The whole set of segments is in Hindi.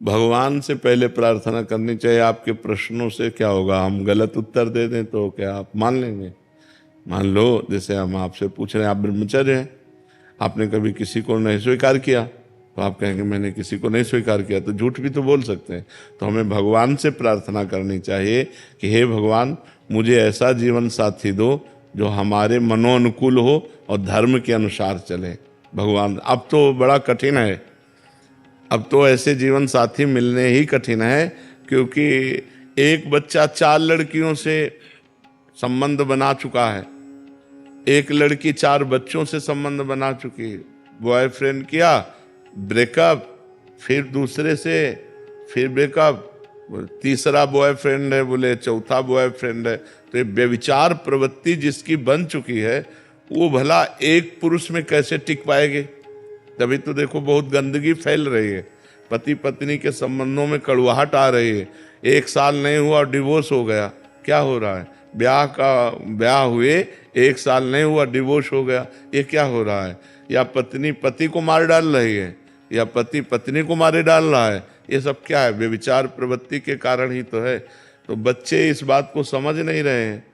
भगवान से पहले प्रार्थना करनी चाहिए। आपके प्रश्नों से क्या होगा, हम गलत उत्तर दे दें तो क्या आप मान लेंगे? मान लो जैसे हम आपसे पूछ रहे हैं, आप ब्रह्मचर्य हैं, आपने कभी किसी को नहीं स्वीकार किया, तो आप कहेंगे मैंने किसी को नहीं स्वीकार किया, तो झूठ भी तो बोल सकते हैं। तो हमें भगवान से प्रार्थना करनी चाहिए कि हे भगवान, मुझे ऐसा जीवन साथी दो जो हमारे मनोनुकूल हो और धर्म के अनुसार चले। भगवान, अब तो बड़ा कठिन है, अब तो ऐसे जीवन साथी मिलने ही कठिन है, क्योंकि एक बच्चा 4 लड़कियों से संबंध बना चुका है, एक लड़की 4 बच्चों से संबंध बना चुकी है। बॉयफ्रेंड किया, ब्रेकअप, फिर दूसरे से, फिर ब्रेकअप, तीसरा बॉयफ्रेंड है, बोले चौथा बॉयफ्रेंड है। तो ये व्यभिचार प्रवृत्ति जिसकी बन चुकी है, वो भला एक पुरुष में कैसे टिक पाएगी? तभी तो देखो बहुत गंदगी फैल रही है, पति पत्नी के संबंधों में कड़वाहट आ रही है। 1 साल नहीं हुआ डिवोर्स हो गया, क्या हो रहा है? ब्याह हुए 1 साल नहीं हुआ डिवोर्स हो गया, ये क्या हो रहा है? या पत्नी पति को मार डाल रही है, या पति पत्नी को मारे डाल रहा है। ये सब क्या है? व्यभिचार प्रवृत्ति के कारण ही तो है। तो बच्चे इस बात को समझ नहीं रहे हैं।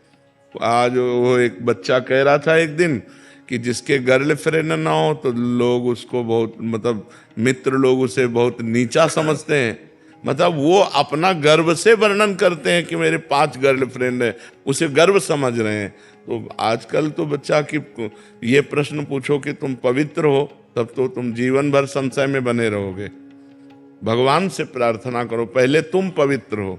आज वो एक बच्चा कह रहा था एक दिन कि जिसके गर्लफ्रेंड ना हो तो लोग उसको बहुत, मतलब मित्र लोग उसे बहुत नीचा समझते हैं। मतलब वो अपना गर्व से वर्णन करते हैं कि मेरे 5 गर्लफ्रेंड है, उसे गर्व समझ रहे हैं। तो आजकल तो बच्चा की ये प्रश्न पूछो कि तुम पवित्र हो, तब तो तुम जीवन भर संशय में बने रहोगे। भगवान से प्रार्थना करो, पहले तुम पवित्र हो,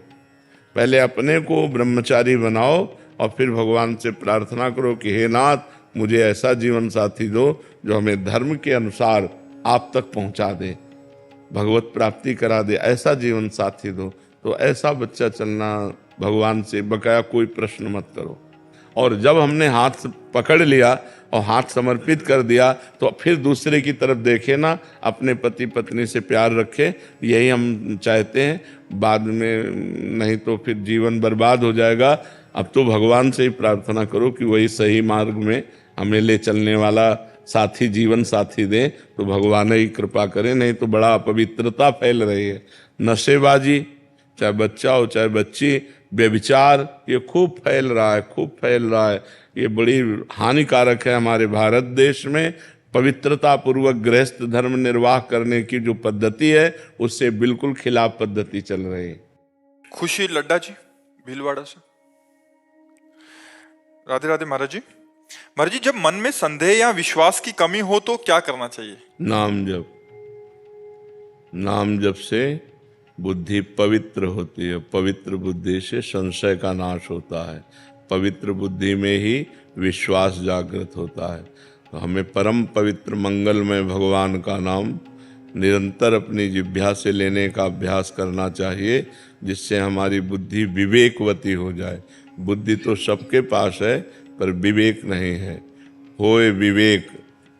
पहले अपने को ब्रह्मचारी बनाओ और फिर भगवान से प्रार्थना करो कि हे नाथ, मुझे ऐसा जीवन साथी दो जो हमें धर्म के अनुसार आप तक पहुंचा दे, भगवत प्राप्ति करा दे, ऐसा जीवन साथी दो। तो ऐसा बच्चा चलना, भगवान से बकाया कोई प्रश्न मत करो। और जब हमने हाथ पकड़ लिया और हाथ समर्पित कर दिया, तो फिर दूसरे की तरफ देखे ना, अपने पति पत्नी से प्यार रखे, यही हम चाहते हैं। बाद में नहीं तो फिर जीवन बर्बाद हो जाएगा। अब तो भगवान से ही प्रार्थना करो कि वही सही मार्ग में हमें ले चलने वाला साथी, जीवन साथी दें, तो भगवान ही कृपा करें। नहीं तो बड़ा अपवित्रता फैल रही है, नशेबाजी, चाहे बच्चा हो चाहे बच्ची, व्यभिचार, ये खूब फैल रहा है, खूब फैल रहा है। ये बड़ी हानिकारक है हमारे भारत देश में। पवित्रता पूर्वक गृहस्थ धर्म निर्वाह करने की जो पद्धति है, उससे बिल्कुल खिलाफ पद्धति चल रही है। खुशी लड्डा जी, भीलवाड़ा से। राधे राधे महाराज जी। महाराज जी, जब मन में संदेह या विश्वास की कमी हो तो क्या करना चाहिए? नाम जप। नाम जप से बुद्धि पवित्र होती है, पवित्र बुद्धि से संशय का नाश होता है, पवित्र बुद्धि में ही विश्वास जागृत होता है। तो हमें परम पवित्र मंगलमय भगवान का नाम निरंतर अपनी जिह्वा से लेने का अभ्यास करना चाहिए, जिससे हमारी बुद्धि विवेकवती हो जाए। बुद्धि तो सबके पास है, पर विवेक नहीं है। होए विवेक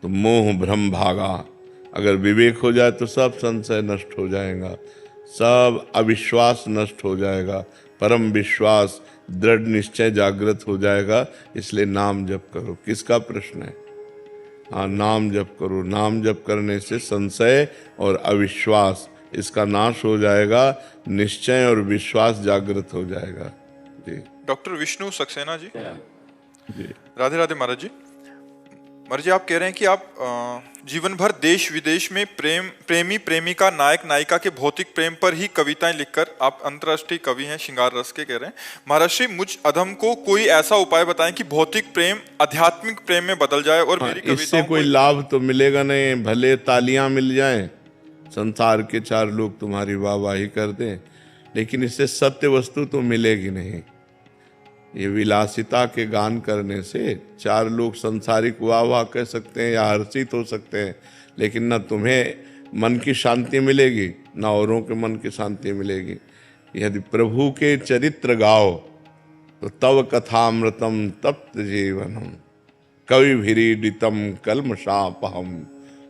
तो मोह भ्रम भागा। अगर विवेक हो जाए तो सब संशय नष्ट हो जाएगा, सब अविश्वास नष्ट हो जाएगा, परम विश्वास, दृढ़ निश्चय जागृत हो जाएगा। इसलिए नाम जप करो। किसका प्रश्न है? हाँ, नाम जप करो। नाम जप करने से संशय और अविश्वास, इसका नाश हो जाएगा, निश्चय और विश्वास जागृत हो जाएगा। जी। डॉक्टर विष्णु सक्सेना जी। जी। राधे राधे महाराज जी। महाराज जी, आप कह रहे हैं कि आप जीवन भर देश विदेश में प्रेमी प्रेमिका, नायक नायिका के भौतिक प्रेम पर ही कविताएं लिखकर आप अंतर्राष्ट्रीय कवि हैं, श्रृंगार रस के, कह रहे हैं। महाराज जी, मुझ अधम को कोई ऐसा उपाय बताएं कि भौतिक प्रेम आध्यात्मिक प्रेम में बदल जाए और मेरी कविताओं इससे कोई लाभ तो मिलेगा नहीं। भले तालियां मिल जाएं, संसार के 4 लोग तुम्हारी वाहवाही कर दें, लेकिन इससे सत्य वस्तु तो मिलेगी नहीं। ये विलासिता के गान करने से 4 लोग संसारिक वाह वाह कह सकते हैं या हर्षित हो सकते हैं, लेकिन न तुम्हें मन की शांति मिलेगी, न औरों के मन की शांति मिलेगी। यदि प्रभु के चरित्र गाओ तो तव कथामृतम तप्त जीवनम, कवि भिरीडितम कल्मषापहम,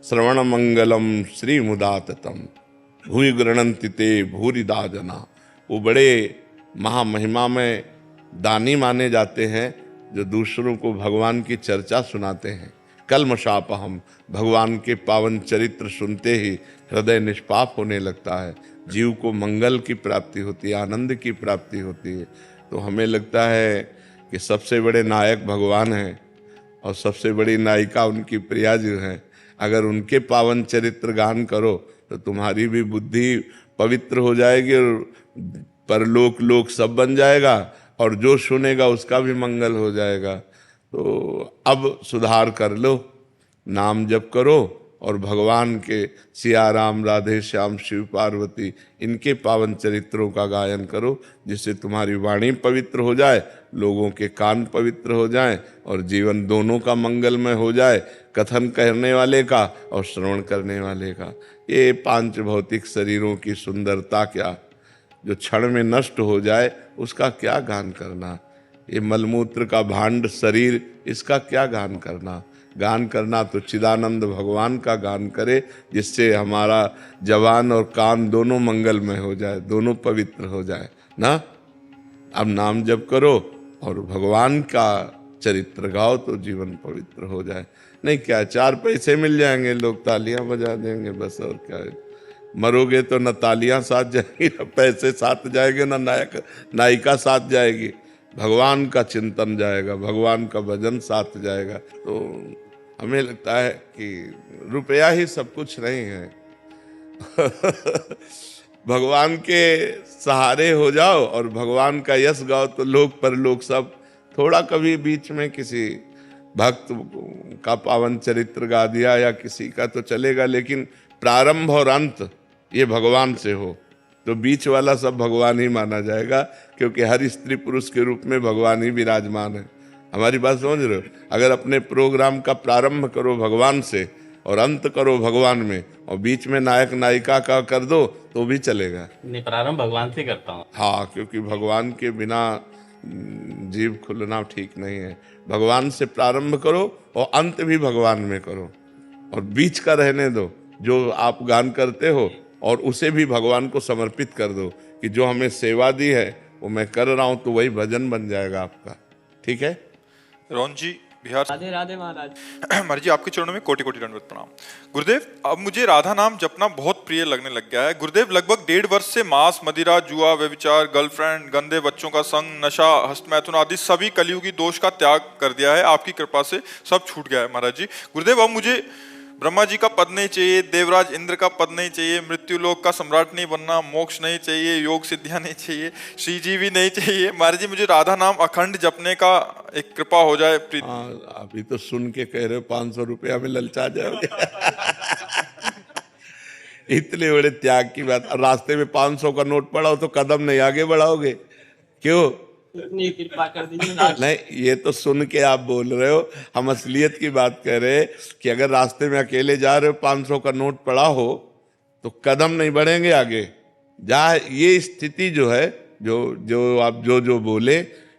श्रवण मंगलम श्री मुदाततम, भूय गृणन्ति ते भूरिदा जना। वो बड़े महामहिमा में दानी माने जाते हैं जो दूसरों को भगवान की चर्चा सुनाते हैं। कल्मषापहम, भगवान के पावन चरित्र सुनते ही हृदय निष्पाप होने लगता है। जीव को मंगल की प्राप्ति होती है, आनंद की प्राप्ति होती है। तो हमें लगता है कि सबसे बड़े नायक भगवान हैं और सबसे बड़ी नायिका उनकी प्रिया जो है। अगर उनके पावन चरित्र गान करो तो तुम्हारी भी बुद्धि पवित्र हो जाएगी और परलोक लोक सब बन जाएगा, और जो सुनेगा उसका भी मंगल हो जाएगा। तो अब सुधार कर लो, नाम जप करो और भगवान के सिया राम, राधे श्याम, शिव पार्वती, इनके पावन चरित्रों का गायन करो, जिससे तुम्हारी वाणी पवित्र हो जाए, लोगों के कान पवित्र हो जाएं और जीवन दोनों का मंगलमय हो जाए, कथन करने वाले का और श्रवण करने वाले का। ये पांच भौतिक शरीरों की सुंदरता क्या, जो क्षण में नष्ट हो जाए उसका क्या गान करना। ये मलमूत्र का भांड शरीर, इसका क्या गान करना। गान करना तो चिदानंद भगवान का गान करे, जिससे हमारा जवान और कान दोनों मंगलमय हो जाए, दोनों पवित्र हो जाए ना। अब नाम जप करो और भगवान का चरित्र गाओ तो जीवन पवित्र हो जाए। नहीं क्या, चार पैसे मिल जाएंगे, लोग तालियां बजा देंगे बस, और क्या है। मरोगे तो न तालियां साथ जाएंगी, न पैसे साथ जाएंगे, न नायक नायिका साथ जाएगी, भगवान का चिंतन जाएगा, भगवान का भजन साथ जाएगा। तो हमें लगता है कि रुपया ही सब कुछ नहीं है। भगवान के सहारे हो जाओ और भगवान का यश गाओ तो लोग परलोक सब। थोड़ा कभी बीच में किसी भक्त का पावन चरित्र गा दिया या किसी का तो चलेगा, लेकिन प्रारंभ और अंत ये भगवान से हो तो बीच वाला सब भगवान ही माना जाएगा, क्योंकि हर स्त्री पुरुष के रूप में भगवान ही विराजमान है। हमारी बात समझ रहे हो। अगर अपने प्रोग्राम का प्रारंभ करो भगवान से और अंत करो भगवान में, और बीच में नायक नायिका का कर दो तो भी चलेगा। नहीं, प्रारंभ भगवान से करता हूँ। हाँ, क्योंकि भगवान के बिना जीव खुलना ठीक नहीं है। भगवान से प्रारंभ करो और अंत भी भगवान में करो, और बीच का रहने दो। जो आप गान करते हो और उसे भी भगवान को समर्पित कर दो कि जो हमें सेवा दी है वो मैं कर रहा हूं, तो वही भजन बन जाएगा आपका। ठीक है। रोहन जी बिहार। राधे राधे महाराज। महाराज जी आपके चरणों में कोटि कोटि दंडवत प्रणाम। गुरुदेव, अब मुझे राधा नाम जपना बहुत प्रिय लगने लग गया है। गुरुदेव, लगभग 1.5 वर्ष से मांस, मदिरा, जुआ, व्यभिचार, गर्लफ्रेंड, गंदे बच्चों का संग, नशा, हस्तमैथुन आदि सभी कलयुगी दोष का त्याग कर दिया है। आपकी कृपा से सब छूट गया है महाराज जी। गुरुदेव, अब मुझे ब्रह्मा जी का पद नहीं चाहिए, देवराज इंद्र का पद नहीं चाहिए, मृत्यु लोक का सम्राट नहीं बनना, मोक्ष नहीं चाहिए, योग सिद्धियां नहीं चाहिए, श्री जी भी नहीं चाहिए। महाराज जी, मुझे राधा नाम अखंड जपने का एक कृपा हो जाए। अभी तो सुन के कह रहे हो 500 रुपया में ललचा जाओगे। इतने बड़े त्याग की बात। रास्ते में 500 का नोट पड़ा हो तो कदम नहीं आगे बढ़ाओगे, क्यों? इतनी कृपा कर दीजिए राज। नहीं, ये तो सुन के आप बोल रहे हो, हम असलियत की बात कर रहे हैं कि अगर रास्ते में अकेले जा रहे हो, 500 का नोट पड़ा हो तो कदम नहीं बढ़ेंगे आगे। ये स्थिति जो है, जो आप जो बोले,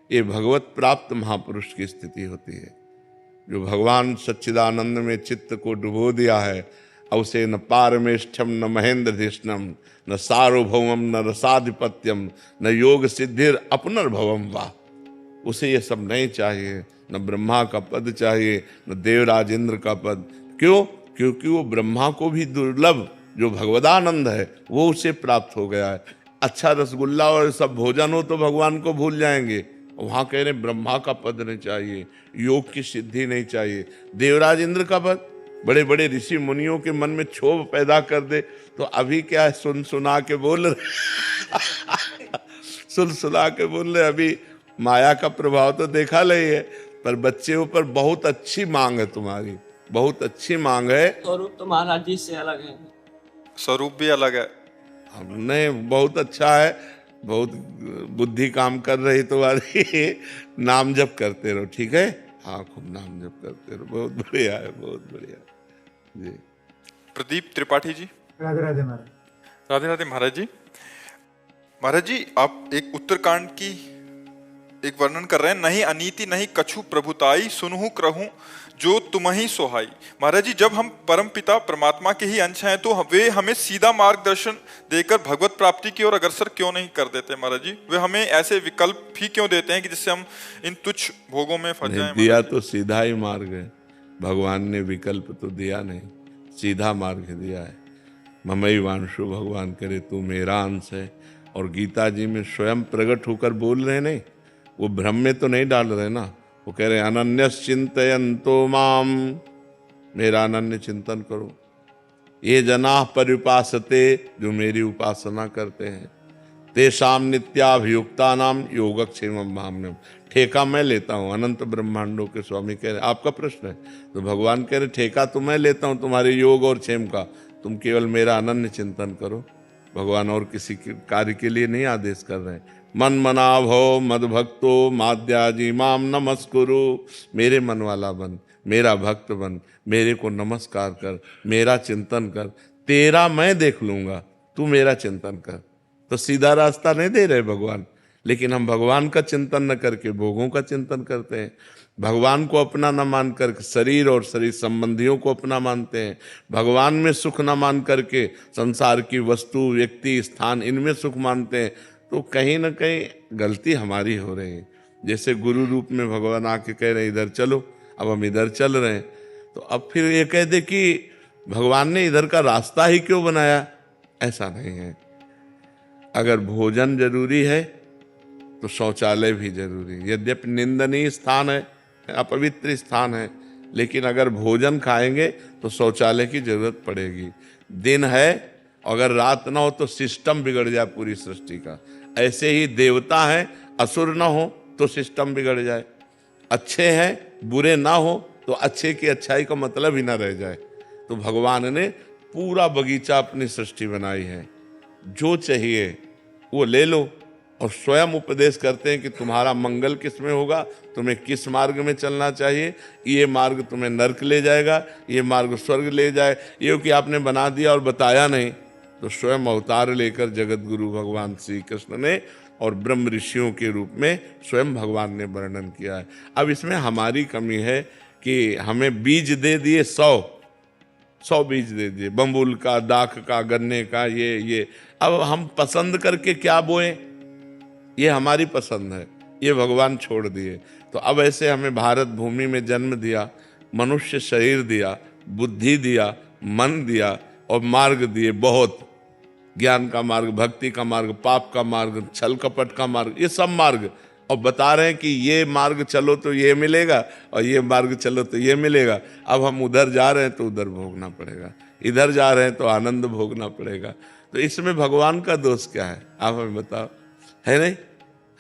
ये भगवत प्राप्त महापुरुष की स्थिति होती है। जो भगवान सच्चिदानंद में चित्त को डुबो दिया है, और उसे न पारमेष्ठम न महेंद्र धिष्णम न सार्वभौमम न रसाधिपत्यम न योग सिद्धिर अपनर्भवम वा। उसे ये सब नहीं चाहिए। न ब्रह्मा का पद चाहिए, न देवराज इंद्र का पद। क्यों? क्योंकि वो ब्रह्मा को भी दुर्लभ जो भगवदानंद है वो उसे प्राप्त हो गया है। अच्छा रसगुल्ला और सब भोजन हो तो भगवान को भूल जाएंगे। वहां कह रहे ब्रह्मा का पद नहीं चाहिए, योग की सिद्धि नहीं चाहिए, देवराज इंद्र का पद। बड़े बड़े ऋषि मुनियों के मन में क्षोभ पैदा कर दे तो अभी क्या सुन सुना के बोल रहे सुन सुना के बोल रहे। अभी माया का प्रभाव तो देखा नहीं है, पर बच्चे ऊपर बहुत अच्छी मांग है तुम्हारी, बहुत अच्छी मांग है। स्वरूप तो महाराज जी से अलग है। स्वरूप भी अलग है। हमने बहुत अच्छा है, बहुत बुद्धि काम कर रही तुम्हारी। नाम जप करते रहो, ठीक है। हाँ, खूब नाम जप करते रहो, बहुत बढ़िया है, बहुत बढ़िया जी। प्रदीप त्रिपाठी जी। राधे राधे महाराज। राधे राधे महाराज जी। महाराज जी, आप एक उत्तरकांड की एक वर्णन कर रहे हैं। नहीं अनीति नहीं कछु प्रभुताई, सुनहु करहूं जो तुम्हि सोहाई। महाराज जी, जब हम परमपिता परमात्मा के ही अंश हैं तो वे हमें सीधा मार्गदर्शन देकर भगवत प्राप्ति की ओर अग्रसर क्यों नहीं कर देते महाराज जी? वे हमें ऐसे विकल्प ही क्यों देते हैं कि जिससे हम इन तुच्छ भोगों में फंस जाएं? दिया तो सीधा ही मार्ग है, भगवान ने विकल्प तो दिया नहीं, सीधा मार्ग दिया है। ममई वांशु, भगवान करे तू मेरा अंश है। और गीता जी में स्वयं प्रकट होकर बोल रहे नहीं, वो भ्रम में तो नहीं डाल रहे ना, वो कह रहे अनन्यस चिंतयन्तो माम, मेरा अनन्य चिंतन करो। ये जना परिपासते, जो मेरी उपासना करते हैं, तेषाम नित्याभियुक्ता नाम योगक्षेमम भाम्यम। ठेका मैं लेता हूँ, अनंत ब्रह्मांडों के स्वामी कह रहे। आपका प्रश्न है तो भगवान कह रहे ठेका तो मैं लेता हूँ तुम्हारे योग और क्षेम का, तुम केवल मेरा अनन्य चिंतन करो। भगवान और किसी के कार्य के लिए नहीं आदेश कर रहे हैं। मन मना भव मद भक्तो माद्याजी माम नमस्कुरु, मेरे मन वाला बन, मेरा भक्त बन, मेरे को नमस्कार कर, मेरा चिंतन कर, तेरा मैं देख लूंगा, तू मेरा चिंतन कर। तो सीधा रास्ता नहीं दे रहे भगवान, लेकिन हम भगवान का चिंतन न करके भोगों का चिंतन करते हैं। भगवान को अपना न मान कर शरीर और शरीर संबंधियों को अपना मानते हैं। भगवान में सुख न मान करके संसार की वस्तु, व्यक्ति, स्थान, इनमें सुख मानते हैं। तो कहीं ना कहीं गलती हमारी हो रही है। जैसे गुरु रूप में भगवान आके कह रहे इधर चलो, अब हम इधर चल रहे हैं, तो अब फिर ये कह दे कि भगवान ने इधर का रास्ता ही क्यों बनाया, ऐसा नहीं है। अगर भोजन जरूरी है तो शौचालय भी जरूरी है। यद्यपि निंदनीय स्थान है, अपवित्र स्थान है, लेकिन अगर भोजन खाएंगे तो शौचालय की जरूरत पड़ेगी। दिन है, अगर रात ना हो तो सिस्टम बिगड़ जाए पूरी सृष्टि का। ऐसे ही देवता हैं, असुर ना हो तो सिस्टम बिगड़ जाए। अच्छे हैं, बुरे ना हो तो अच्छे की अच्छाई का मतलब ही ना रह जाए। तो भगवान ने पूरा बगीचा अपनी सृष्टि बनाई है, जो चाहिए वो ले लो। और स्वयं उपदेश करते हैं कि तुम्हारा मंगल किस में होगा, तुम्हें किस मार्ग में चलना चाहिए। ये मार्ग तुम्हें नरक ले जाएगा, ये मार्ग स्वर्ग ले जाए। ये कि आपने बना दिया और बताया नहीं, तो स्वयं अवतार लेकर जगत गुरु भगवान श्री कृष्ण ने और ब्रह्म ऋषियों के रूप में स्वयं भगवान ने वर्णन किया है। अब इसमें हमारी कमी है कि हमें बीज दे दिए 100 बीज दे दिए, बम्बुल का, दाख का, गन्ने का, ये अब हम पसंद करके क्या बोएं, ये हमारी पसंद है, ये भगवान छोड़ दिए। तो अब ऐसे हमें भारत भूमि में जन्म दिया, मनुष्य शरीर दिया, बुद्धि दिया, मन दिया और मार्ग दिए बहुत, ज्ञान का मार्ग, भक्ति का मार्ग, पाप का मार्ग, छल कपट का मार्ग, ये सब मार्ग। और बता रहे हैं कि ये मार्ग चलो तो ये मिलेगा और ये मार्ग चलो तो ये मिलेगा। अब हम उधर जा रहे हैं तो उधर भोगना पड़ेगा, इधर जा रहे हैं तो आनंद भोगना पड़ेगा। तो इसमें भगवान का दोष क्या है, आप हमें बताओ, है नहीं?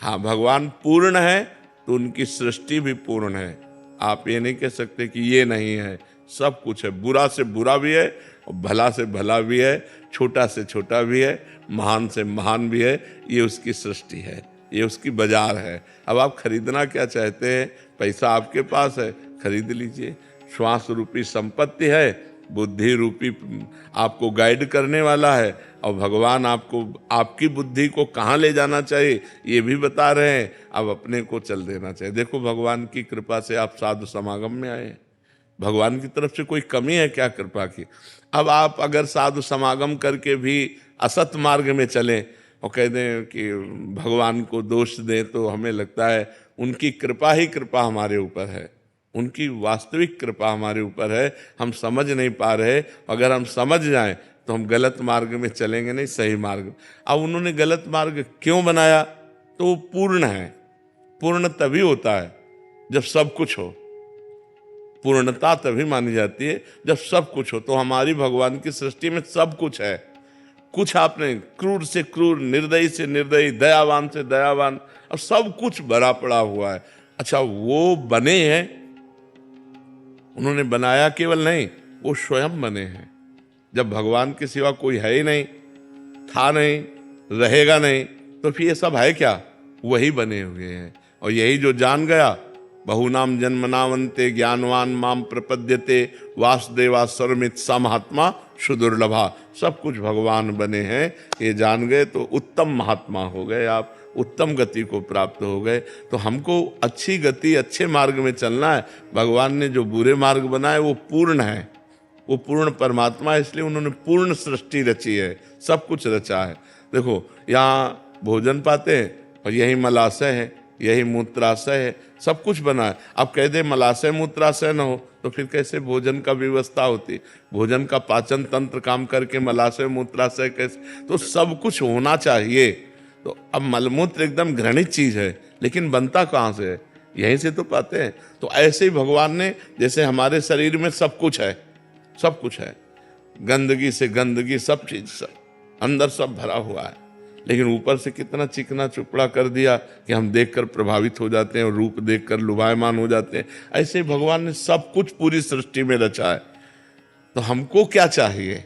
हाँ, भगवान पूर्ण है तो उनकी सृष्टि भी पूर्ण है। आप ये नहीं कह सकते कि ये नहीं है, सब कुछ है। बुरा से बुरा भी है और भला से भला भी है, छोटा से छोटा भी है, महान से महान भी है। ये उसकी सृष्टि है, ये उसकी बाजार है। अब आप खरीदना क्या चाहते हैं? पैसा आपके पास है, खरीद लीजिए। श्वास रूपी संपत्ति है, बुद्धि रूपी आपको गाइड करने वाला है, और भगवान आपको आपकी बुद्धि को कहाँ ले जाना चाहिए ये भी बता रहे हैं। अब अपने को चल देना चाहिए। देखो, भगवान की कृपा से आप साधु समागम में आए, भगवान की तरफ से कोई कमी है क्या कृपा की? अब आप अगर साधु समागम करके भी असत मार्ग में चलें और कह दें कि भगवान को दोष दें, तो हमें लगता है उनकी कृपा ही कृपा हमारे ऊपर है, उनकी वास्तविक कृपा हमारे ऊपर है। हम समझ नहीं पा रहे, अगर हम समझ जाएं तो हम गलत मार्ग में चलेंगे नहीं, सही मार्ग। अब उन्होंने गलत मार्ग क्यों बनाया? तो वो पूर्ण है। पूर्ण तभी होता है जब सब कुछ हो, पूर्णता तभी मानी जाती है जब सब कुछ हो। तो हमारी भगवान की सृष्टि में सब कुछ है। कुछ आपने क्रूर से क्रूर, निर्दयी से निर्दयी, दयावान से दयावान, और सब कुछ भरा पड़ा हुआ है। अच्छा, वो बने हैं, उन्होंने बनाया केवल नहीं, वो स्वयं बने हैं। जब भगवान के सिवा कोई है ही नहीं, था नहीं, रहेगा नहीं, तो फिर ये सब है क्या? वही बने हुए हैं। और यही जो जान गया, बहुनाम जन्मनावंते ज्ञानवान माम प्रपद्यते वासुदेवा सर्वमित सा महात्मा सुदुर्लभा। सब कुछ भगवान बने हैं, ये जान गए तो उत्तम महात्मा हो गए, आप उत्तम गति को प्राप्त हो गए। तो हमको अच्छी गति, अच्छे मार्ग में चलना है। भगवान ने जो बुरे मार्ग बनाए वो पूर्ण है, वो पूर्ण परमात्मा है, इसलिए उन्होंने पूर्ण सृष्टि रची है, सब कुछ रचा है। देखो, यहाँ भोजन पाते हैं और यही मलाशय है, यही मूत्राशय है, सब कुछ बना है। अब कह दे मलाशय मूत्राशय न हो तो फिर कैसे भोजन का व्यवस्था होती? भोजन का पाचन तंत्र काम करके मलाशय मूत्राशय कैसे? तो सब कुछ होना चाहिए। तो अब मलमूत्र एकदम घृणित चीज है, लेकिन बनता कहाँ से है? यहीं से तो पाते हैं। तो ऐसे ही भगवान ने, जैसे हमारे शरीर में सब कुछ है, सब कुछ है, गंदगी से गंदगी, सब चीज, सब अंदर सब भरा हुआ है, लेकिन ऊपर से कितना चिकना चुपड़ा कर दिया कि हम देखकर प्रभावित हो जाते हैं और रूप देखकर लुभायमान हो जाते हैं। ऐसे भगवान ने सब कुछ पूरी सृष्टि में रचा है। तो हमको क्या चाहिए,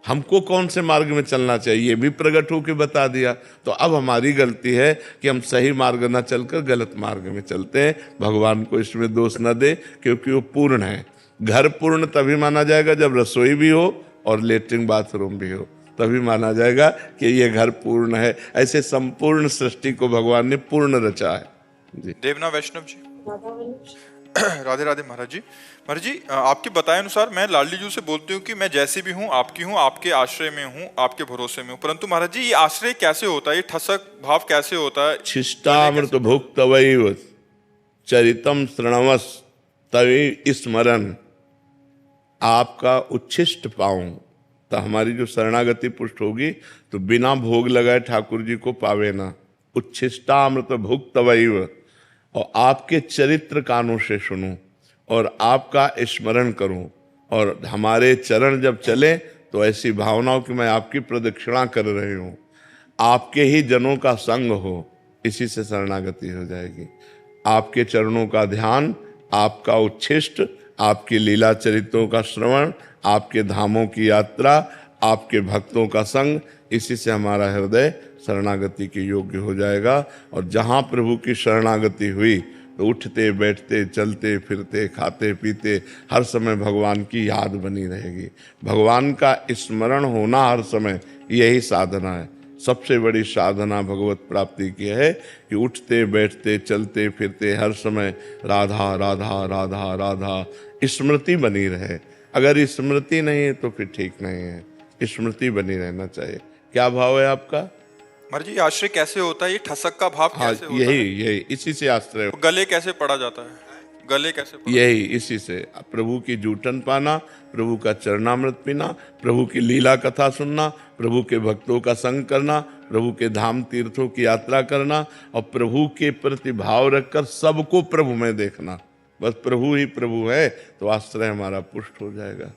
हमको कौन से मार्ग में चलना चाहिए, ये भी प्रकट होकर बता दिया। तो अब हमारी गलती है कि हम सही मार्ग न चलकर गलत मार्ग में चलते हैं। भगवान को इसमें दोष न दे, क्योंकि वो पूर्ण है। घर पूर्ण तभी माना जाएगा जब रसोई भी हो और लेटरिन बाथरूम भी हो, तभी माना जाएगा कि ये घर पूर्ण है। ऐसे संपूर्ण सृष्टि को भगवान ने पूर्ण रचा है जी। देवना वैष्णव जी, राधे राधे महाराज जी। महाराज जी, आपके बताए अनुसार मैं लाडली जी से बोलती हूँ कि मैं जैसी भी हूँ, आपके आश्रय में हूँ, आपके भरोसे में हूँ, परंतु महाराज जी ये आश्रय कैसे होता है, ये ठसक भाव कैसे होता है? शिष्टामृत भुक्तवैव चरितम श्रृणवस तवे स्मरण, आपका उच्छिष्ट पाऊं। तो हमारी जो शरणागति पुष्ट होगी तो बिना भोग लगाए ठाकुर जी को पावे ना। उच्छिष्टामृत भुक्तवैव, और आपके चरित्र कानों से सुनूं और आपका स्मरण करूं, और हमारे चरण जब चले तो ऐसी भावनाओं कि मैं आपकी प्रदक्षिणा कर रही हूं, आपके ही जनों का संग हो, इसी से शरणागति हो जाएगी। आपके चरणों का ध्यान, आपका उच्छिष्ट, आपकी लीला चरित्रों का श्रवण, आपके धामों की यात्रा, आपके भक्तों का संग, इसी से हमारा हृदय शरणागति के योग्य हो जाएगा। और जहाँ प्रभु की शरणागति हुई तो उठते बैठते चलते फिरते खाते पीते हर समय भगवान की याद बनी रहेगी। भगवान का स्मरण होना हर समय, यही साधना है। सबसे बड़ी साधना भगवत प्राप्ति की है कि उठते बैठते चलते फिरते हर समय राधा राधा राधा राधा स्मृति बनी रहे। अगर स्मृति नहीं है तो फिर ठीक नहीं है, स्मृति बनी रहना चाहिए। क्या भाव है आपका? महाराज जी आश्रय कैसे होता है, ये ठसक का भाव कैसे होता है? यही इसी से आश्रय। गले कैसे पड़ा जाता है, गले कैसे पड़ा? यही इसी से प्रभु की जूठन पाना, प्रभु का चरणामृत पीना, प्रभु की लीला कथा सुनना, प्रभु के भक्तों का संग करना, प्रभु के धाम तीर्थों की यात्रा करना, और प्रभु के प्रति भाव रखकर सबको प्रभु में देखना। बस प्रभु ही प्रभु है तो आश्रय हमारा पुष्ट हो जाएगा।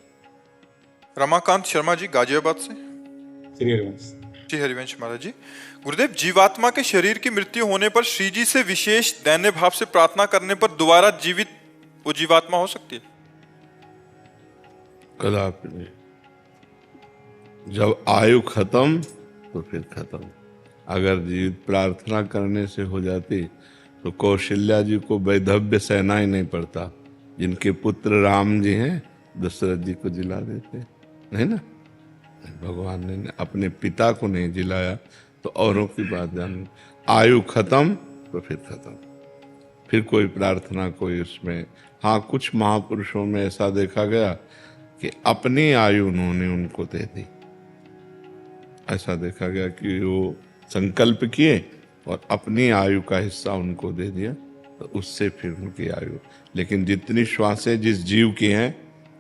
रमाकांत शर्मा जी गाजियाबाद से। जी हरिवंश महाराज जी, गुरुदेव जीवात्मा के शरीर की मृत्यु होने पर श्री जी से विशेष दैन्य भाव से प्रार्थना करने पर दोबारा जीवित वो जीवात्मा हो सकती है? कदापि नहीं। जब आयु खत्म तो फिर खत्म। अगर जीवित प्रार्थना करने से हो जाती तो कौशल्या जी को वैधव्य सहना ही नहीं पड़ता। जिनके पुत्र राम जी हैं, दशरथ जी को जिला देते नहीं ना। भगवान ने अपने पिता को नहीं जिलाया तो औरों की बात जान। आयु खत्म तो फिर खत्म, फिर कोई प्रार्थना कोई उसमें। हाँ, कुछ महापुरुषों में ऐसा देखा गया कि अपनी आयु उन्होंने उनको दे दी। ऐसा देखा गया कि वो संकल्प किए और अपनी आयु का हिस्सा उनको दे दिया, तो उससे फिर उनकी आयु। लेकिन जितनी श्वासें जिस जीव की हैं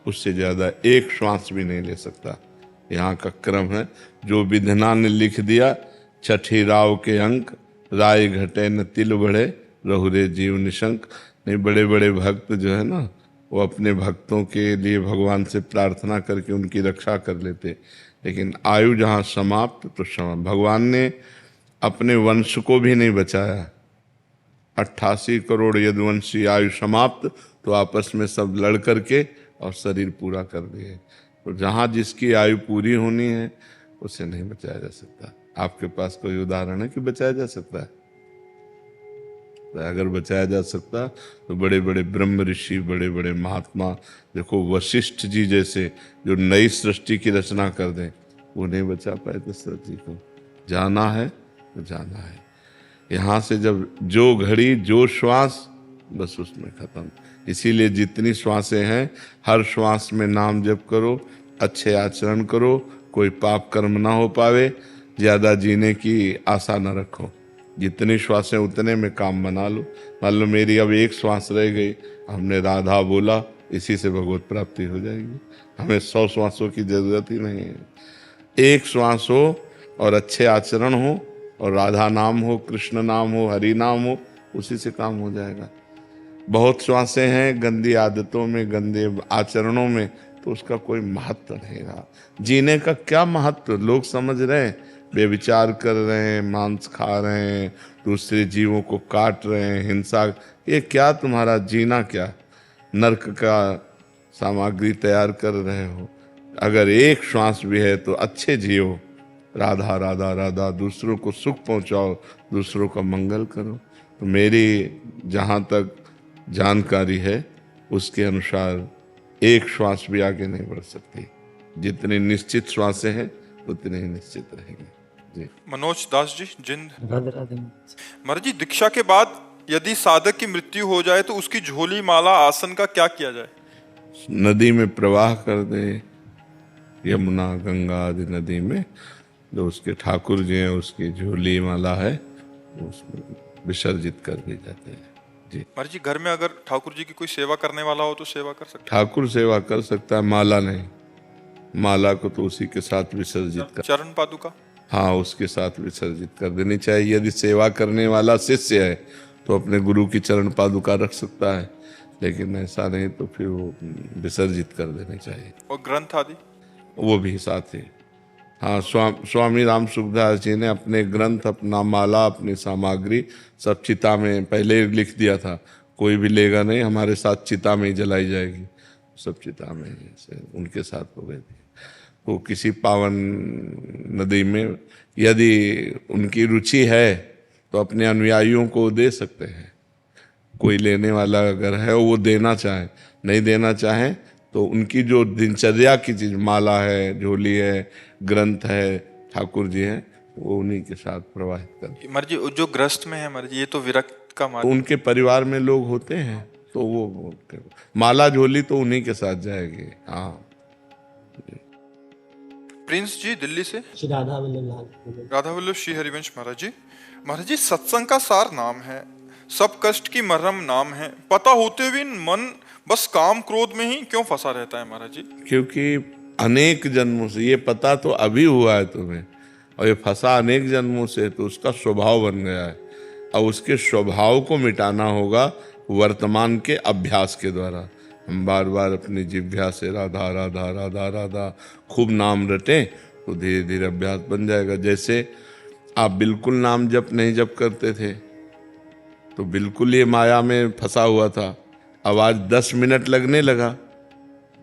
उससे ज्यादा एक श्वास भी नहीं ले सकता। यहाँ का क्रम है, जो विधना ने लिख दिया, छठी राव के अंक, राय घटे न तिल बढ़े, रहुरे जीव निशंक। नहीं, बड़े बड़े भक्त जो है ना, वो अपने भक्तों के लिए भगवान से प्रार्थना करके उनकी रक्षा कर लेते। लेकिन आयु जहाँ समाप्त तो समाप्त। भगवान ने अपने वंश को भी नहीं बचाया। 88 करोड़ यदुवंशी आयु समाप्त तो आपस में सब लड़ करके और शरीर पूरा कर दिए। तो जहाँ जिसकी आयु पूरी होनी है उसे नहीं बचाया जा सकता। आपके पास कोई उदाहरण है कि बचाया जा सकता है? तो अगर बचाया जा सकता तो बड़े बड़े ब्रह्म ऋषि, बड़े बड़े महात्मा, देखो वशिष्ठ जी जैसे जो नई सृष्टि की रचना कर दें, वो नहीं बचा पाए दशरथ जी को। जाना है तो जाना है। यहाँ से जब जो घड़ी जो श्वास, बस उसमें खत्म। इसीलिए जितनी श्वासें हैं हर श्वास में नाम जप करो, अच्छे आचरण करो, कोई पाप कर्म ना हो पावे, ज्यादा जीने की आशा न रखो। जितनी श्वासें उतने में काम बना लो। मान लो मेरी अब एक श्वास रह गई, हमने राधा बोला, इसी से भगवत प्राप्ति हो जाएगी। हमें 100 श्वासों की जरूरत ही नहीं है। एक श्वास हो और अच्छे आचरण हो और राधा नाम हो, कृष्ण नाम हो, हरि नाम हो, उसी से काम हो जाएगा। बहुत श्वासें हैं गंदी आदतों में, गंदे आचरणों में, तो उसका कोई महत्व नहीं रहा। जीने का क्या महत्व? लोग समझ रहे हैं, बेविचार कर रहे हैं, मांस खा रहे हैं, दूसरे जीवों को काट रहे हैं, हिंसा, ये क्या तुम्हारा जीना? क्या नरक का सामग्री तैयार कर रहे हो? अगर एक श्वास भी है तो अच्छे जियो, राधा राधा राधा, दूसरों को सुख पहुंचाओ, दूसरों का मंगल करो। तो मेरी जहाँ तक जानकारी है उसके अनुसार एक श्वास भी आगे नहीं बढ़ सकती। जितनी निश्चित श्वासें हैं उतने ही निश्चित रहेंगे। जी। मनोज दास जी, जिंद। राधे राधे। महाराज जी, दीक्षा के बाद यदि साधक की मृत्यु हो जाए तो उसकी झोली, माला, आसन का क्या किया जाए? नदी में प्रवाह कर दे, यमुना गंगा आदि नदी में। जो उसके ठाकुर जी हैं, उसकी झोली माला है, उसमें विसर्जित कर दी जाते हैं। जी। महाराज जी, घर में अगर ठाकुर जी की कोई सेवा करने वाला हो तो सेवा कर सकते हैं? ठाकुर सेवा कर सकता है, माला नहीं। माला को तो उसी के साथ विसर्जित कर, चरण पादुका? हाँ, उसके साथ विसर्जित कर देनी चाहिए। यदि सेवा करने वाला शिष्य है तो अपने गुरु की चरण पादुका रख सकता है, लेकिन ऐसा नहीं तो फिर वो विसर्जित कर देनी चाहिए। और ग्रंथ आदि? वो भी साथ ही। हाँ, स्वामी राम सुखदास जी ने अपने ग्रंथ, अपना माला, अपनी सामग्री सब चिता में पहले लिख दिया था। कोई भी लेगा नहीं, हमारे साथ चिता में ही जलाई जाएगी। सब चिता में ही उनके साथ हो गए थे। तो किसी पावन नदी में यदि उनकी रुचि है तो अपने अनुयायियों को दे सकते हैं। कोई लेने वाला अगर है वो देना चाहे, नहीं देना चाहे तो उनकी जो दिनचर्या की चीज, माला है, झोली है, ग्रंथ है, ठाकुर जी हैं, वो उन्हीं के साथ प्रवाहित कर। महाराज जी, जो ग्रस्त में है महाराज जी, ये तो विरक्त का मार्ग। उनके परिवार में लोग होते हैं तो वो माला झोली तो उन्हीं के साथ जाएगी। हाँ। प्रिंस जी, दिल्ली से। श्री राधा वल्लभ। राधा वल्लभ श्री हरिवंश महाराज जी। महाराज जी, सत्संग का सार नाम है, सब कष्ट की मरहम नाम है, पता होते हुए मन बस काम क्रोध में ही क्यों फंसा रहता है महाराज जी? क्योंकि अनेक जन्मों से, ये पता तो अभी हुआ है तुम्हें, और ये फंसा अनेक जन्मों से, तो उसका स्वभाव बन गया है। अब उसके स्वभाव को मिटाना होगा वर्तमान के अभ्यास के द्वारा। हम बार बार अपनी जिह्वा से राधा राधा राधा राधा खूब नाम रटें तो धीरे धीरे अभ्यास बन जाएगा। जैसे आप बिल्कुल नाम जप नहीं जप करते थे तो बिल्कुल ये माया में फंसा हुआ था, अब आज 10 मिनट लगने लगा।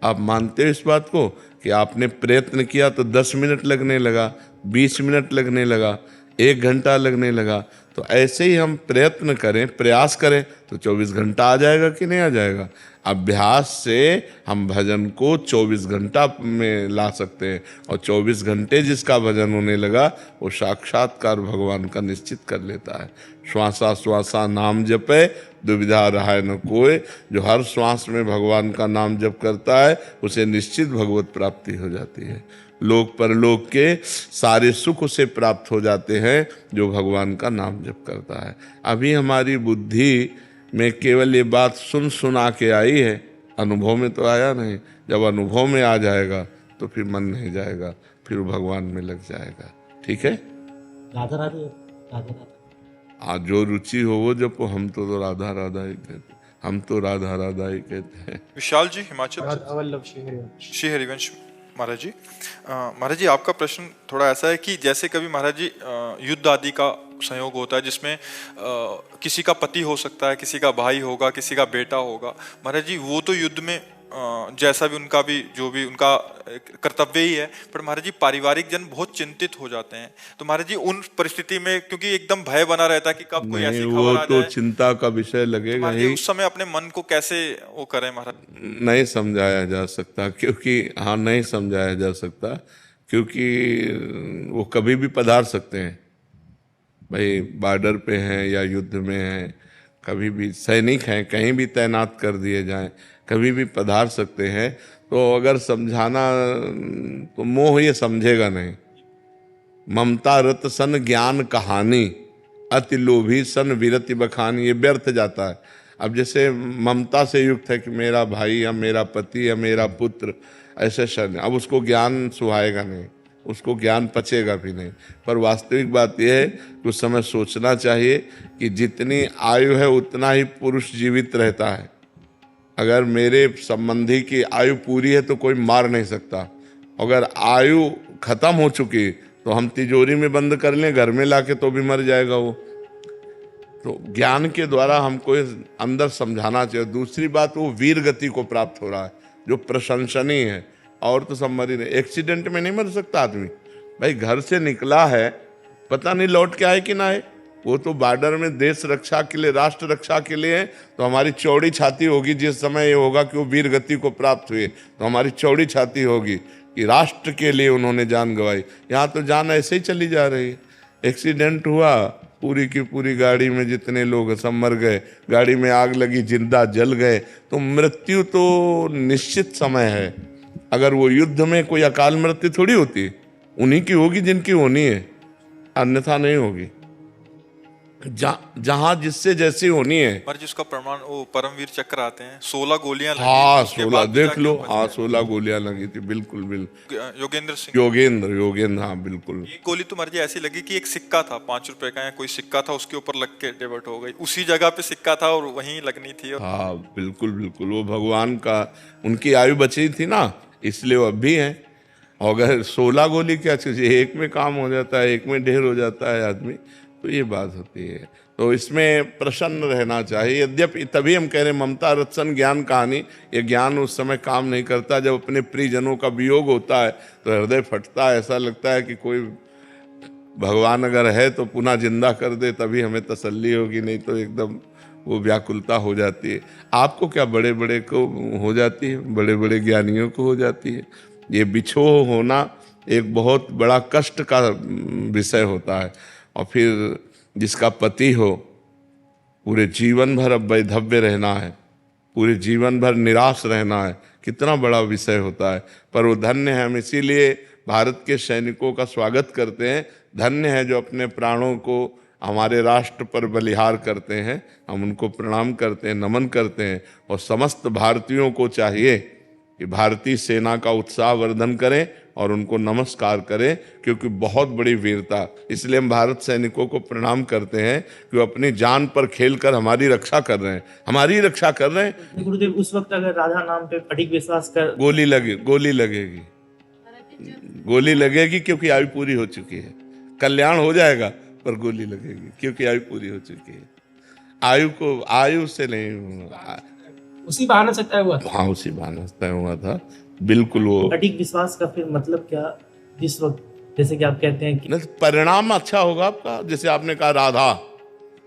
आप मानते हो इस बात को कि आपने प्रयत्न किया तो 10 मिनट लगने लगा, 20 मिनट लगने लगा, 1 घंटा लगने लगा। तो ऐसे ही हम प्रयत्न करें, प्रयास करें तो 24 घंटा आ जाएगा कि नहीं आ जाएगा? अभ्यास से हम भजन को 24 घंटा में ला सकते हैं, और 24 घंटे जिसका भजन होने लगा वो साक्षात्कार भगवान का निश्चित कर लेता है। श्वासा श्वासा नाम जपे, दुविधा रहाय न कोय। जो हर श्वास में भगवान का नाम जप करता है उसे निश्चित भगवत प्राप्ति हो जाती है। लोक परलोक के सारे सुख उसे प्राप्त हो जाते हैं जो भगवान का नाम जप करता है। अभी हमारी बुद्धि में केवल ये बात सुन सुना के आई है, अनुभव में तो आया नहीं। जब अनुभव में आ जाएगा तो फिर मन नहीं जाएगा, फिर भगवान में लग जाएगा। ठीक है? राधा राधे। राधा राधा। आज जो रुचि हो वो जपो। हम तो राधा राधा ही कहते हैं, हम तो राधा राधा ही कहते हैं। विशाल जी, हिमाचल। राधा वल्लभ श्री हरिवंश। श्री हरिवंश महाराज जी। महाराज जी, आपका प्रश्न थोड़ा ऐसा है कि जैसे कभी महाराज जी युद्ध आदि का संयोग होता है जिसमें किसी का पति हो सकता है, किसी का भाई होगा, किसी का बेटा होगा। महाराज जी, वो तो युद्ध में जैसा भी उनका भी जो भी उनका कर्तव्य ही है, पर महाराज जी पारिवारिक जन बहुत चिंतित हो जाते हैं। तो महाराज जी उन परिस्थिति में, क्योंकि एकदम भय बना रहता है कि कब कोई ऐसी खबर आ जाए, वो तो चिंता का विषय लगेगा ही। उस समय अपने मन को कैसे वो करें महाराज? नहीं समझाया जा सकता, क्योंकि हाँ नहीं समझाया जा सकता, क्योंकि वो कभी भी पधार सकते हैं। भाई बॉर्डर पे हैं या युद्ध में हैं, कभी भी सैनिक हैं, कहीं भी तैनात कर दिए जाएं, कभी भी पधार सकते हैं। तो अगर समझाना तो मोह ये समझेगा नहीं। ममता रत सन ज्ञान कहानी, अति लोभी सन विरति बखान, ये व्यर्थ जाता है। अब जैसे ममता से युक्त है कि मेरा भाई या मेरा पति या मेरा पुत्र ऐसे शरण, अब उसको ज्ञान सुहाएगा नहीं, उसको ज्ञान पचेगा भी नहीं। पर वास्तविक बात यह है कि उस समय सोचना चाहिए कि जितनी आयु है उतना ही पुरुष जीवित रहता है। अगर मेरे संबंधी की आयु पूरी है तो कोई मार नहीं सकता, अगर आयु खत्म हो चुकी तो हम तिजोरी में बंद कर लें घर में लाके तो भी मर जाएगा वो। तो ज्ञान के द्वारा हमको अंदर समझाना चाहिए। दूसरी बात, वो वीर गति को प्राप्त हो रहा है जो प्रशंसनीय है। और तो सब मर ही नहीं, एक्सीडेंट में नहीं मर सकता आदमी। भाई घर से निकला है, पता नहीं लौट के आए कि ना आए, वो तो बॉर्डर में देश रक्षा के लिए, राष्ट्र रक्षा के लिए है। तो हमारी चौड़ी छाती होगी जिस समय ये होगा कि वो वीर गति को प्राप्त हुए, तो हमारी चौड़ी छाती होगी कि राष्ट्र के लिए उन्होंने जान गंवाई। यहाँ तो जान ऐसे ही चली जा रही है। एक्सीडेंट हुआ, पूरी की पूरी गाड़ी में जितने लोग सब मर गए, गाड़ी में आग लगी, जिंदा जल गए। तो मृत्यु तो निश्चित समय है। अगर वो युद्ध में कोई अकाल मृत्यु थोड़ी होती, उन्हीं की होगी जिनकी होनी है, अन्यथा नहीं होगी। जहां जिससे जैसी होनी है। पर जिसका प्रमाण वो परमवीर चक्र आते हैं, 16 गोलियां लगी। हाँ, उसके 16 बाद देख जाके लो, बच हाँ गए। 16 गोलियां लगी थी, बिल्कुल बिल्कुल। योगेंद्र सिंह, योगेंद्र, हाँ बिल्कुल। एक गोली तो मर्जी ऐसी लगी कि एक सिक्का था 5 रुपए का या कोई सिक्का था, उसके ऊपर लग के डेवट हो गई। उसी जगह पे सिक्का था और वहीं लगनी थी। हाँ बिल्कुल बिल्कुल, वो भगवान का, उनकी आयु बची थी ना, इसलिए वो अब भी हैं। अगर 16 गोली क्या चीज़, एक में काम हो जाता है, एक में ढेर हो जाता है आदमी, तो ये बात होती है। तो इसमें प्रसन्न रहना चाहिए। यद्यपि तभी हम कह रहे हैं ममता रत्सन ज्ञान कहानी, ये ज्ञान उस समय काम नहीं करता जब अपने प्रियजनों का वियोग होता है तो हृदय फटता है। ऐसा लगता है कि कोई भगवान अगर है तो पुनः जिंदा कर दे, तभी हमें तसल्ली होगी, नहीं तो एकदम वो व्याकुलता हो जाती है। आपको क्या, बड़े बड़े को हो जाती है, बड़े बड़े ज्ञानियों को हो जाती है। ये बिछोह होना एक बहुत बड़ा कष्ट का विषय होता है। और फिर जिसका पति हो, पूरे जीवन भर अब वैधव्य रहना है, पूरे जीवन भर निराश रहना है, कितना बड़ा विषय होता है। पर वो धन्य है, हम इसीलिए भारत के सैनिकों का स्वागत करते हैं। धन्य है जो अपने प्राणों को हमारे राष्ट्र पर बलिहार करते हैं। हम उनको प्रणाम करते हैं, नमन करते हैं। और समस्त भारतीयों को चाहिए कि भारतीय सेना का उत्साह वर्धन करें और उनको नमस्कार करें, क्योंकि बहुत बड़ी वीरता। इसलिए हम भारत सैनिकों को प्रणाम करते हैं कि वो अपनी जान पर खेलकर हमारी रक्षा कर रहे हैं, हमारी रक्षा कर रहे हैं। गुरुदेव, उस वक्त अगर राधा नाम पे अधिक विश्वास कर, गोली लगेगी, गोली लगेगी क्योंकि आयु पूरी हो चुकी है। कल्याण हो जाएगा पर गोली लगेगी क्योंकि आयु पूरी हो चुकी है। आयु से नहीं, उसी बहाने से तय हुआ था। हाँ उसी बहाने से तय हुआ था, बिल्कुल। वो अधिक विश्वास का फिर मतलब क्या, जिस वक्त जैसे कि आप कहते हैं कि नहीं, परिणाम अच्छा होगा आपका। जैसे आपने कहा राधा,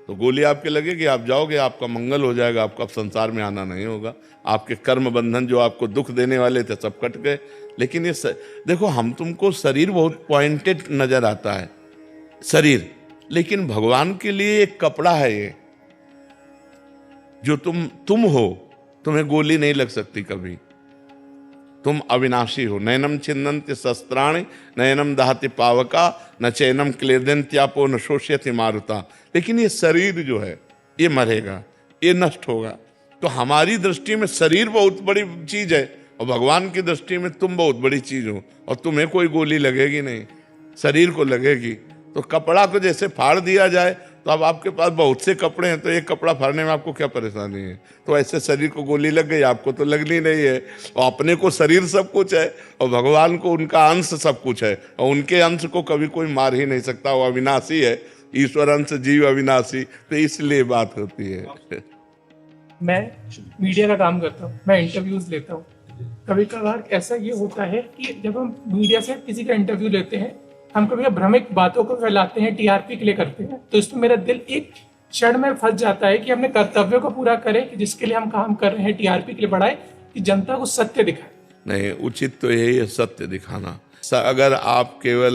तो गोली आपके लगेगी, आप जाओगे, आपका मंगल हो जाएगा, आपका संसार में आना नहीं होगा। आपके कर्म बंधन जो आपको दुख देने वाले थे सब कट गए। लेकिन ये देखो, हम तुमको शरीर बहुत पॉइंटेड नजर आता है शरीर, लेकिन भगवान के लिए एक कपड़ा है ये, जो तुम हो। तुम्हें गोली नहीं लग सकती कभी, तुम अविनाशी हो। नयनम छिन्नन्ति शस्त्राणि नयनम दहति पावका न चैनम क्लेदन्त्यापो न शोष्यति मारुता। लेकिन ये शरीर जो है ये मरेगा, ये नष्ट होगा। तो हमारी दृष्टि में शरीर बहुत बड़ी चीज है और भगवान की दृष्टि में तुम बहुत बड़ी चीज हो, और तुम्हें कोई गोली लगेगी नहीं, शरीर को लगेगी। तो कपड़ा को जैसे फाड़ दिया जाए, तो अब आपके पास बहुत से कपड़े हैं, तो एक कपड़ा फाड़ने में आपको क्या परेशानी है। तो ऐसे शरीर को गोली लग गई, आपको तो लगनी नहीं है। और अपने को शरीर सब कुछ है और भगवान को उनका अंश सब कुछ है, और उनके अंश को कभी कोई मार ही नहीं सकता। वो अविनाशी है, ईश्वर अंश जीव अविनाशी। तो इसलिए बात होती है। मैं मीडिया का काम करता हूँ, मैं इंटरव्यूज लेता हूँ। कभी कभार ऐसा ये होता है कि जब हम मीडिया से किसी का इंटरव्यू लेते हैं, हम कभी भ्रमिक बातों को फैलाते हैं, टीआरपी के लिए करते हैं, तो इसमें मेरा दिल एक क्षण में फंस जाता है कि अपने कर्तव्यों को पूरा करें, कि जिसके लिए हम काम कर रहे हैं, टीआरपी के लिए बढ़ाए, कि जनता को सत्य दिखाए। नहीं, उचित तो यही है, सत्य दिखाना। अगर आप केवल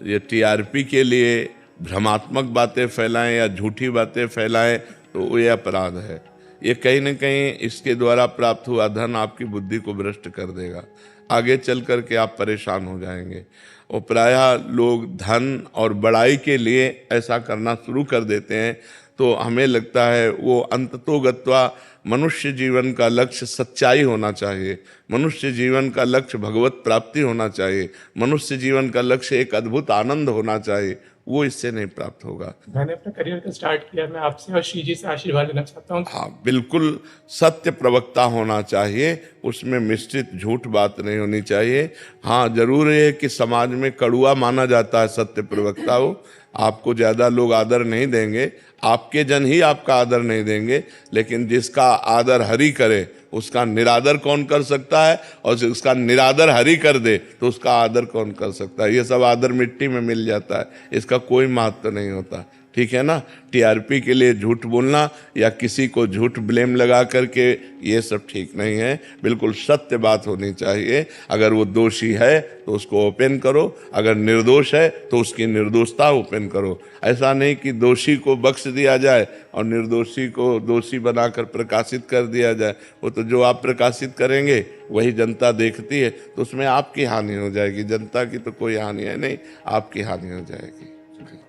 ये टीआरपी के लिए भ्रमात्मक बातें फैलाएं या झूठी बातें फैलाएं, तो ये अपराध है। ये कहीं न कहीं इसके द्वारा प्राप्त हुआ धन आपकी बुद्धि को भ्रष्ट कर देगा, आगे चल करके आप परेशान हो जाएंगे। और प्रायः लोग धन और बड़ाई के लिए ऐसा करना शुरू कर देते हैं। तो हमें लगता है वो अंततोगत्वा मनुष्य जीवन का लक्ष्य सच्चाई होना चाहिए, मनुष्य जीवन का लक्ष्य भगवत प्राप्ति होना चाहिए, मनुष्य जीवन का लक्ष्य एक अद्भुत आनंद होना चाहिए। वो इससे नहीं प्राप्त होगा। मैंने अपना करियर का स्टार्ट किया, मैं आपसे और श्री जी से आशीर्वाद लेना चाहता हूँ। हाँ, बिल्कुल सत्य प्रवक्ता होना चाहिए, उसमें मिश्रित झूठ बात नहीं होनी चाहिए। हाँ, जरूर है कि समाज में कड़ुआ माना जाता है सत्य प्रवक्ता हो, आपको ज़्यादा लोग आदर नहीं देंगे, आपके जन ही आपका आदर नहीं देंगे, लेकिन जिसका आदर हरि करे उसका निरादर कौन कर सकता है, और जिसका निरादर हरि कर दे तो उसका आदर कौन कर सकता है। ये सब आदर मिट्टी में मिल जाता है, इसका कोई महत्व नहीं होता। ठीक है ना। टीआरपी के लिए झूठ बोलना या किसी को झूठ ब्लेम लगा करके ये सब ठीक नहीं है। बिल्कुल सत्य बात होनी चाहिए। अगर वो दोषी है तो उसको ओपन करो, अगर निर्दोष है तो उसकी निर्दोषता ओपन करो। ऐसा नहीं कि दोषी को बख्श दिया जाए और निर्दोषी को दोषी बनाकर प्रकाशित कर दिया जाए। वो तो जो आप प्रकाशित करेंगे वही जनता देखती है, तो उसमें आपकी हानि हो जाएगी, जनता की तो कोई हानि है नहीं, आपकी हानि हो जाएगी।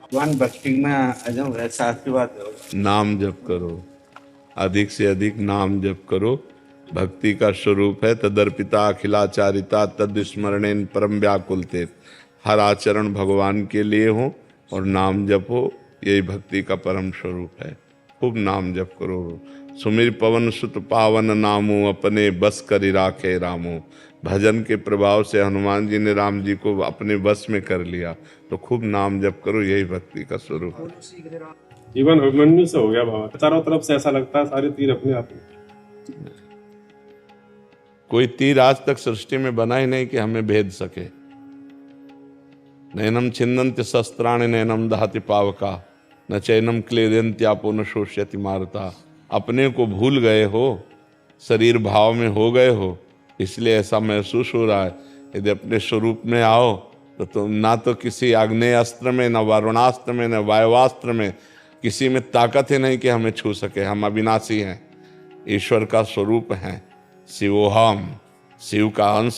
भगवान भक्ति में आ जाऊं, ऐसा की बात है। नाम जप करो, अधिक से अधिक नाम जप करो। भक्ति का स्वरूप है तदर्पिता अखिलाचारिता तद स्मरणेन परम व्याकुलते। हर आचरण भगवान के लिए हो और नाम जप हो, यही भक्ति का परम स्वरूप है। खूब नाम जप करो। सुमिर पवन सुत पावन नामो अपने बस करि राखे रामो। भजन के प्रभाव से हनुमान जी ने राम जी को अपने बस में कर लिया। तो खूब नाम जप करो, यही भक्ति का स्वरूप है। जीवन अभिमन्यु से हो गया बाबा, चारों तरफ से ऐसा लगता है सारे तीर अपने आप में। कोई तीर आज तक सृष्टि में बना ही नहीं कि हमें भेद सके। नैनम छिन्दन्ति शस्त्राणि नैनम दहति पावका न चैनम क्लेदन्त्यापो न शोष्यति मारुता। अपने को भूल गए हो, शरीर भाव में हो गए हो, इसलिए ऐसा महसूस हो रहा है। यदि अपने स्वरूप में आओ तो तुम ना तो किसी आग्नेय अस्त्र में, न वारुणास्त्र में, न वायुवास्त्र में, किसी में ताकत ही नहीं कि हमें छू सके। हम अविनाशी हैं, ईश्वर का स्वरूप हैं, शिवोहम, शिव का अंश